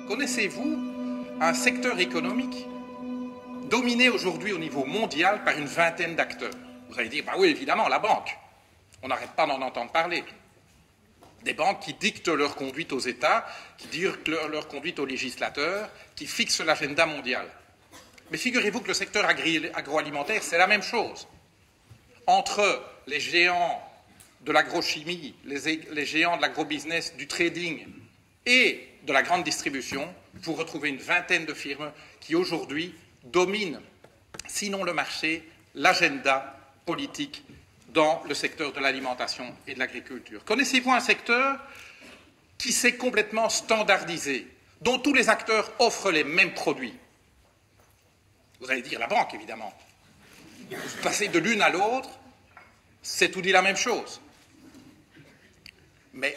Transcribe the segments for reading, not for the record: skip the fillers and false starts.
Connaissez-vous un secteur économique dominé aujourd'hui au niveau mondial par une vingtaine d'acteurs? Vous allez dire, bah oui, évidemment, la banque. On n'arrête pas d'en entendre parler. Des banques qui dictent leur conduite aux États, qui dictent leur conduite aux législateurs, qui fixent l'agenda mondial. Mais figurez-vous que le secteur agroalimentaire, c'est la même chose. Entre les géants de l'agrochimie, les géants de l'agrobusiness, du trading et de la grande distribution, vous retrouvez une vingtaine de firmes qui aujourd'hui dominent, sinon le marché, l'agenda politique dans le secteur de l'alimentation et de l'agriculture. Connaissez-vous un secteur qui s'est complètement standardisé, dont tous les acteurs offrent les mêmes produits? Vous allez dire la banque, évidemment. Vous passez de l'une à l'autre, c'est tout dit la même chose. Mais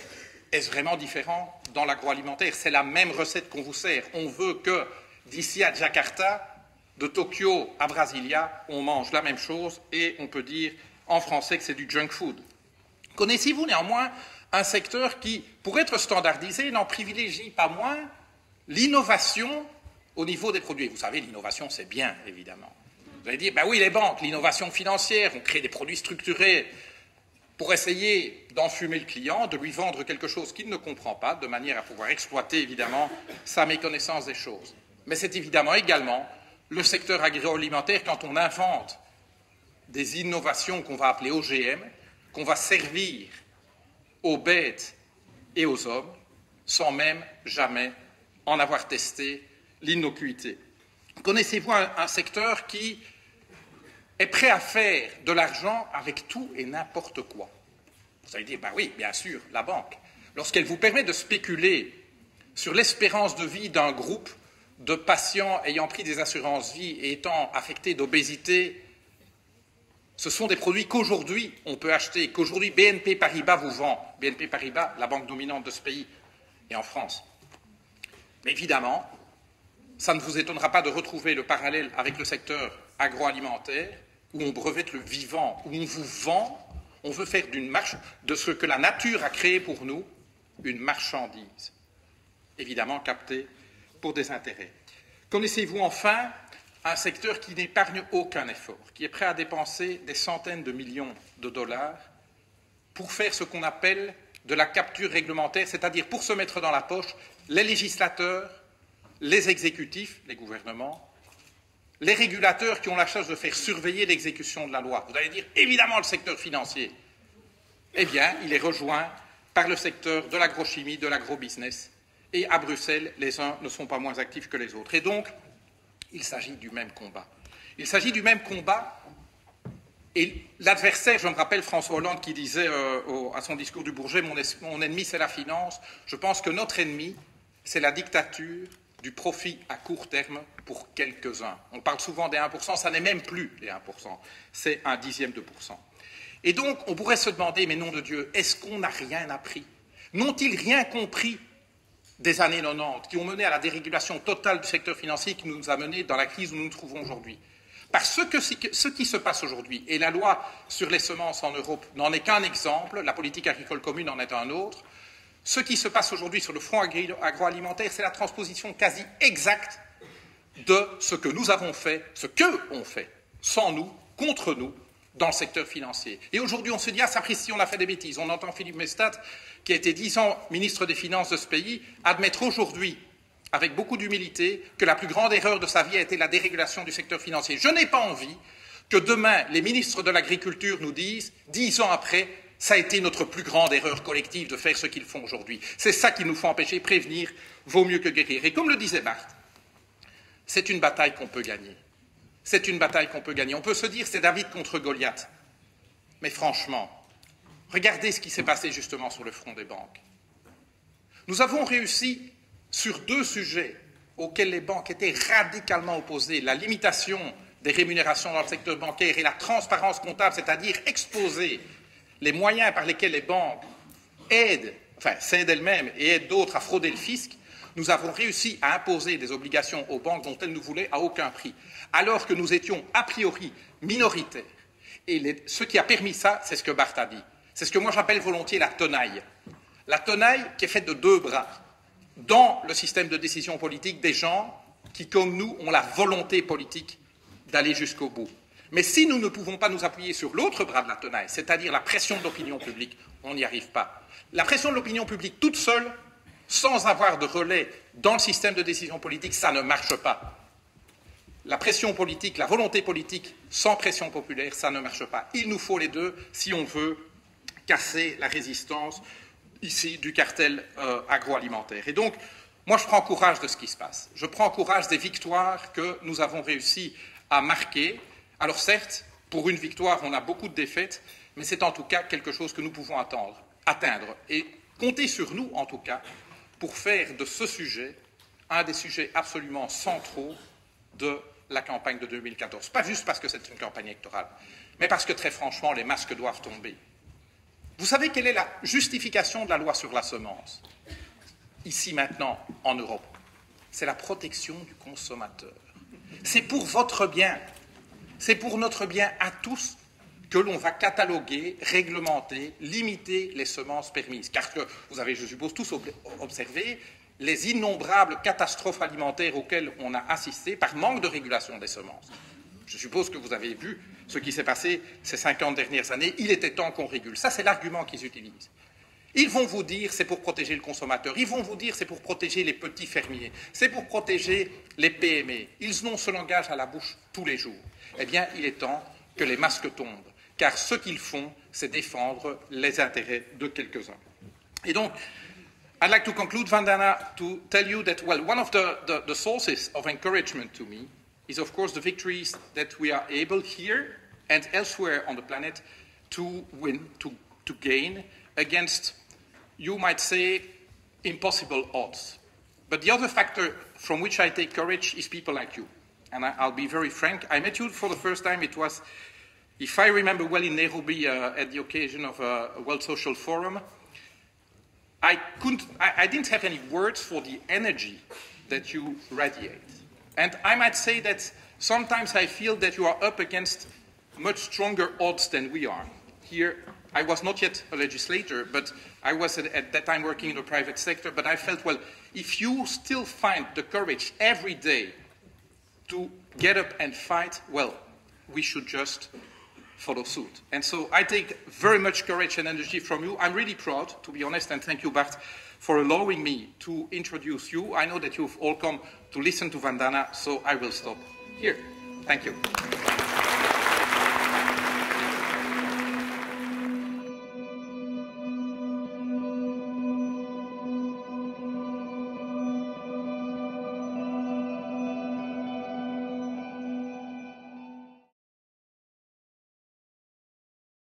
est-ce vraiment différent dans l'agroalimentaire? C'est la même recette qu'on vous sert. On veut que d'ici à Jakarta, de Tokyo à Brasilia, on mange la même chose et on peut dire en français que c'est du junk food. Connaissez-vous néanmoins un secteur qui, pour être standardisé, n'en privilégie pas moins l'innovation au niveau des produits? Vous savez, l'innovation, c'est bien, évidemment. Vous allez dire, ben oui, les banques, l'innovation financière, on crée des produits structurés pour essayer d'enfumer le client, de lui vendre quelque chose qu'il ne comprend pas, de manière à pouvoir exploiter, évidemment, sa méconnaissance des choses. Mais c'est évidemment également le secteur agroalimentaire quand on invente des innovations qu'on va appeler OGM, qu'on va servir aux bêtes et aux hommes, sans même jamais en avoir testé l'innocuité. Connaissez-vous un secteur qui est prêt à faire de l'argent avec tout et n'importe quoi? Vous allez dire, ben oui, bien sûr, la banque. Lorsqu'elle vous permet de spéculer sur l'espérance de vie d'un groupe de patients ayant pris des assurances vie et étant affectés d'obésité, ce sont des produits qu'aujourd'hui on peut acheter, qu'aujourd'hui BNP Paribas vous vend. BNP Paribas, la banque dominante de ce pays et en France. Mais évidemment, ça ne vous étonnera pas de retrouver le parallèle avec le secteur agroalimentaire, où on brevette le vivant, où on vous vend, on veut faire de ce que la nature a créé pour nous, une marchandise, évidemment captée pour des intérêts. Connaissez-vous enfin un secteur qui n'épargne aucun effort, qui est prêt à dépenser des centaines de millions de dollars pour faire ce qu'on appelle de la capture réglementaire, c'est-à-dire pour se mettre dans la poche les législateurs, les exécutifs, les gouvernements, les régulateurs qui ont la charge de faire surveiller l'exécution de la loi. Vous allez dire, évidemment, le secteur financier. Eh bien, il est rejoint par le secteur de l'agrochimie, de l'agrobusiness. Et à Bruxelles, les uns ne sont pas moins actifs que les autres. Et donc, il s'agit du même combat. Il s'agit du même combat. Et l'adversaire, je me rappelle François Hollande qui disait à son discours du Bourget, mon ennemi c'est la finance. Je pense que notre ennemi, c'est la dictature du profit à court terme pour quelques-uns. On parle souvent des 1%, ça n'est même plus les 1%, c'est 0,1%. Et donc, on pourrait se demander, mais nom de Dieu, est-ce qu'on n'a rien appris? N'ont-ils rien compris des années 90, qui ont mené à la dérégulation totale du secteur financier qui nous a menés dans la crise où nous nous trouvons aujourd'hui? Parce que ce qui se passe aujourd'hui, et la loi sur les semences en Europe n'en est qu'un exemple, la politique agricole commune en est un autre, ce qui se passe aujourd'hui sur le front agroalimentaire, c'est la transposition quasi exacte de ce que nous avons fait, ce qu'eux ont fait, sans nous, contre nous, dans le secteur financier. Et aujourd'hui, on se dit, ah, sapristi, on a fait des bêtises. On entend Philippe Mestat, qui a été 10 ans ministre des Finances de ce pays, admettre aujourd'hui, avec beaucoup d'humilité, que la plus grande erreur de sa vie a été la dérégulation du secteur financier. Je n'ai pas envie que demain, les ministres de l'Agriculture nous disent, 10 ans après, ça a été notre plus grande erreur collective de faire ce qu'ils font aujourd'hui. C'est ça qu'il nous faut empêcher. Prévenir vaut mieux que guérir. Et comme le disait Barthes, c'est une bataille qu'on peut gagner. C'est une bataille qu'on peut gagner. On peut se dire c'est David contre Goliath. Mais franchement, regardez ce qui s'est passé justement sur le front des banques. Nous avons réussi sur 2 sujets auxquels les banques étaient radicalement opposées, la limitation des rémunérations dans le secteur bancaire et la transparence comptable, c'est-à-dire exposer les moyens par lesquels les banques s'aident elles-mêmes et aident d'autres à frauder le fisc. Nous avons réussi à imposer des obligations aux banques dont elles nous voulaient à aucun prix, alors que nous étions a priori minoritaires. Et ce qui a permis ça, c'est ce que Barthes a dit. C'est ce que moi j'appelle volontiers la tenaille. La tenaille qui est faite de 2 bras. dans le système de décision politique des gens qui, comme nous, ont la volonté politique d'aller jusqu'au bout. Mais si nous ne pouvons pas nous appuyer sur l'autre bras de la tenaille, c'est-à-dire la pression de l'opinion publique, on n'y arrive pas. La pression de l'opinion publique toute seule, sans avoir de relais dans le système de décision politique, ça ne marche pas. La pression politique, la volonté politique, sans pression populaire, ça ne marche pas. Il nous faut les deux si on veut casser la résistance ici du cartel agroalimentaire. Et donc, moi, je prends courage de ce qui se passe. Je prends courage des victoires que nous avons réussi à marquer. Alors certes, pour une victoire, on a beaucoup de défaites, mais c'est en tout cas quelque chose que nous pouvons atteindre. Et comptez sur nous, en tout cas, pour faire de ce sujet un des sujets absolument centraux de la campagne de 2014. Pas juste parce que c'est une campagne électorale, mais parce que, très franchement, les masques doivent tomber. Vous savez quelle est la justification de la loi sur la semence, ici, maintenant, en Europe? C'est la protection du consommateur. C'est pour votre bien, c'est pour notre bien à tous que l'on va cataloguer, réglementer, limiter les semences permises. Car que vous avez, je suppose, tous observé les innombrables catastrophes alimentaires auxquelles on a assisté par manque de régulation des semences. Je suppose que vous avez vu ce qui s'est passé ces 50 dernières années. Il était temps qu'on régule. Ça, c'est l'argument qu'ils utilisent. Ils vont vous dire c'est pour protéger le consommateur. Ils vont vous dire c'est pour protéger les petits fermiers. C'est pour protéger les PME. Ils ont ce langage à la bouche tous les jours. Eh bien, il est temps que les masques tombent. Car ce qu'ils font, c'est défendre les intérêts de quelques-uns. Et donc, I'd like to conclude, Vandana, to tell you that, well, one of the sources of encouragement to me is, of course, the victories that we are able here and elsewhere on the planet to win, to gain against, you might say, impossible odds. But the other factor from which I take courage is people like you. And I'll be very frank. I met you for the first time. It was, if I remember well, in Nairobi at the occasion of a World Social Forum. I didn't have any words for the energy that you radiate. And I might say that sometimes I feel that you are up against much stronger odds than we are. Here, I was not yet a legislator, but I was at that time working in the private sector, but I felt, well, if you still find the courage every day to get up and fight, well, we should just follow suit. And so I take very much courage and energy from you. I'm really proud, to be honest, and thank you, Bart, for allowing me to introduce you. I know that you've all come to listen to Vandana, so I will stop here. Thank you.